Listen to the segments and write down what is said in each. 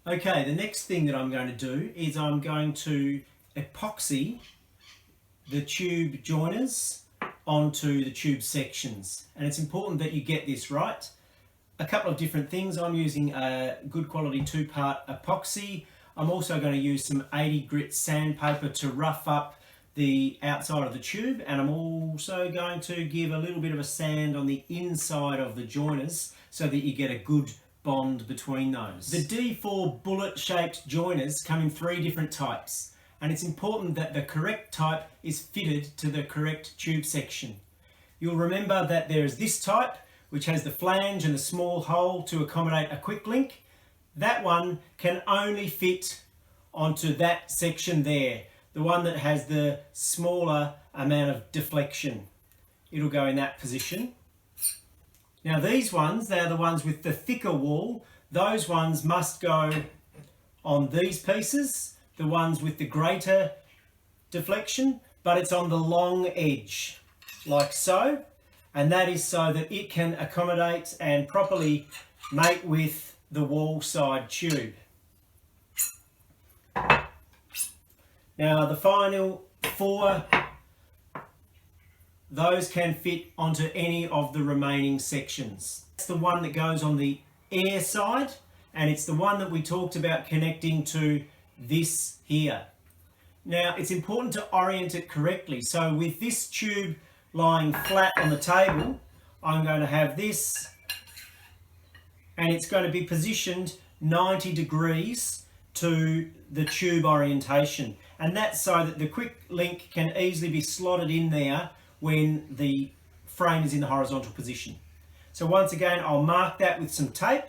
Okay, the next thing that I'm going to do is I'm going to epoxy the tube joiners onto the tube sections, and it's important that you get this right. A couple of different things. I'm using a good quality 2-part epoxy. I'm also going to use some 80 grit sandpaper to rough up the outside of the tube, and I'm also going to give a little bit of a sand on the inside of the joiners so that you get a good bond between those. The D4 bullet shaped joiners come in 3 different types, and it's important that the correct type is fitted to the correct tube section. You'll remember that there is this type which has the flange and the small hole to accommodate a quick link. That one can only fit onto that section there, the one that has the smaller amount of deflection. It'll go in that position. Now these ones, they're the ones with the thicker wall. Those ones must go on these pieces, the ones with the greater deflection, but it's on the long edge, like so. And that is so that it can accommodate and properly mate with the wall side tube. Now the final 4, those can fit onto any of the remaining sections. It's the one that goes on the air side, and it's the one that we talked about connecting to this here. Now it's important to orient it correctly. So with this tube lying flat on the table, I'm going to have this, and it's going to be positioned 90 degrees to the tube orientation, and that's so that the quick link can easily be slotted in there when the frame is in the horizontal position. So once again, I'll mark that with some tape,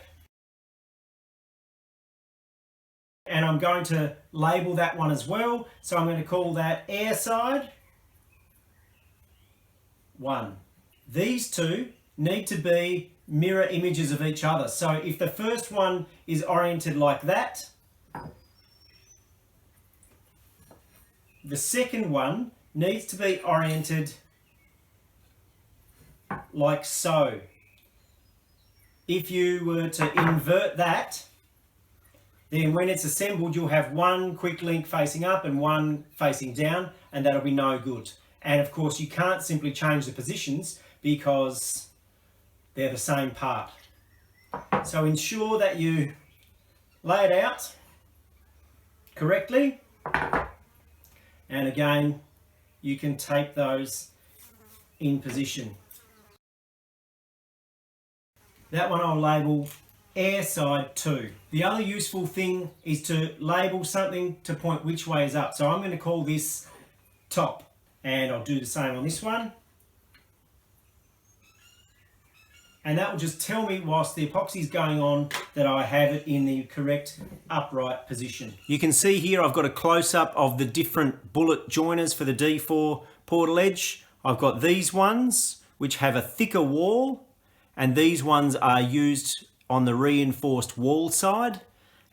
and I'm going to label that one as well. So I'm going to call that air side 1. These two need to be mirror images of each other. So if the first one is oriented like that, the second one needs to be oriented like so. If you were to invert that, then when it's assembled, you'll have one quick link facing up and one facing down, and that'll be no good. And of course, you can't simply change the positions because they're the same part. So ensure that you lay it out correctly. And again, you can tape those in position. That one I'll label air side 2. The other useful thing is to label something to point which way is up. So I'm going to call this top, and I'll do the same on this one. And that will just tell me whilst the epoxy is going on that I have it in the correct upright position. You can see here I've got a close-up of the different bullet joiners for the D4 Portaledge. I've got these ones which have a thicker wall, and these ones are used on the reinforced wall side.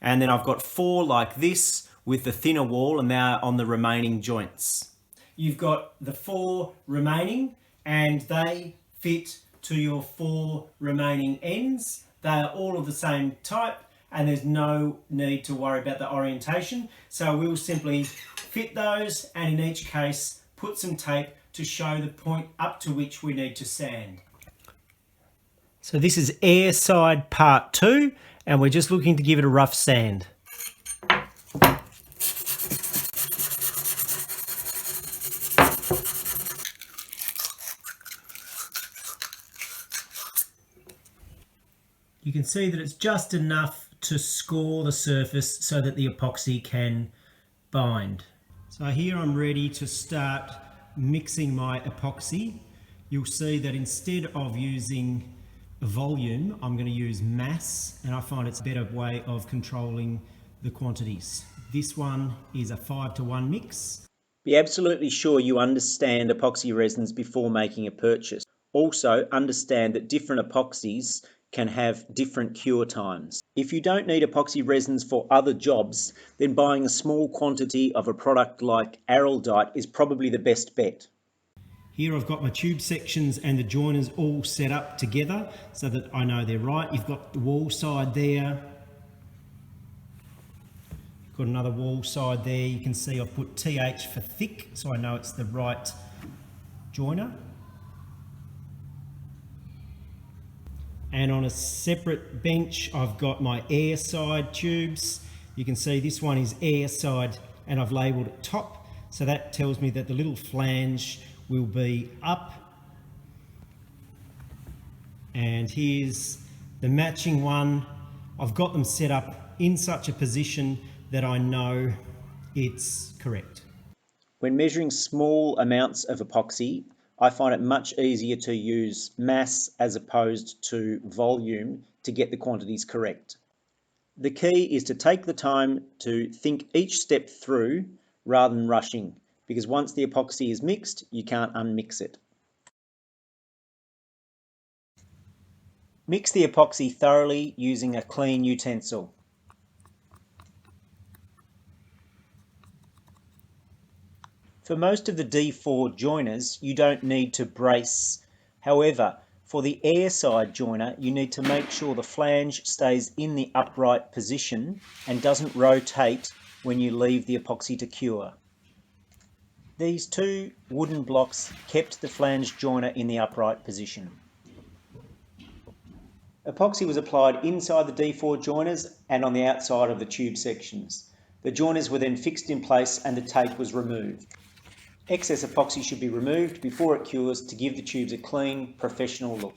And then I've got 4 like this with the thinner wall, and they're on the remaining joints. You've got the 4 remaining, and they fit to your 4 remaining ends. They are all of the same type, and there's no need to worry about the orientation. So we'll simply fit those, and in each case put some tape to show the point up to which we need to sand. So this is air side part 2, and we're just looking to give it a rough sand. You can see that it's just enough to score the surface so that the epoxy can bind. So here I'm ready to start mixing my epoxy. You'll see that instead of using volume, I'm going to use mass, and I find it's a better way of controlling the quantities. This one is a 5-to-1 mix. Be absolutely sure you understand epoxy resins before making a purchase. Also, understand that different epoxies can have different cure times. If you don't need epoxy resins for other jobs, then buying a small quantity of a product like Araldite is probably the best bet. Here I've got my tube sections and the joiners all set up together so that I know they're right. You've got the wall side there, Got another wall side there. You can see I've put TH for thick, so I know it's the right joiner. And on a separate bench, I've got my air side tubes. You can see this one is air side and I've labelled it top. So that tells me that the little flange will be up. And here's the matching one. I've got them set up in such a position that I know it's correct. When measuring small amounts of epoxy, I find it much easier to use mass as opposed to volume to get the quantities correct. The key is to take the time to think each step through rather than rushing, because once the epoxy is mixed, you can't unmix it. Mix the epoxy thoroughly using a clean utensil. For most of the D4 joiners, you don't need to brace. However, for the air side joiner, you need to make sure the flange stays in the upright position and doesn't rotate when you leave the epoxy to cure. These two wooden blocks kept the flange joiner in the upright position. Epoxy was applied inside the D4 joiners and on the outside of the tube sections. The joiners were then fixed in place and the tape was removed. Excess epoxy should be removed before it cures to give the tubes a clean, professional look.